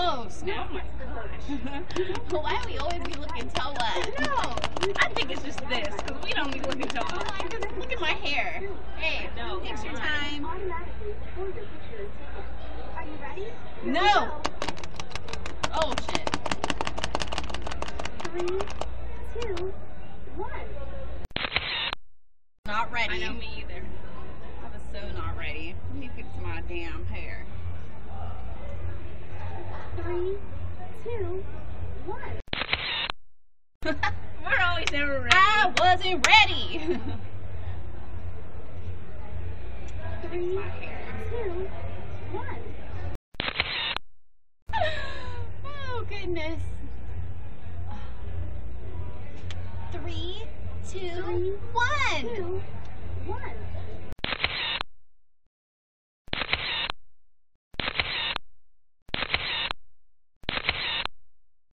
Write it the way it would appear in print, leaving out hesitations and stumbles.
Oh, snap. Oh my gosh. Why do we always be looking toe up? No. I think it's just this, because we don't be looking toe up. Look at my hair. Hey, no. Picture time. Are you ready? No. Oh, shit. 3, 2, 1. Not ready. I know, me either. I was so not ready. Let me fix my damn hair. 3, 2, 1. We're always never ready. I wasn't ready. 3, 2, 1. Oh, goodness. 3, 2, 1. 2, 1.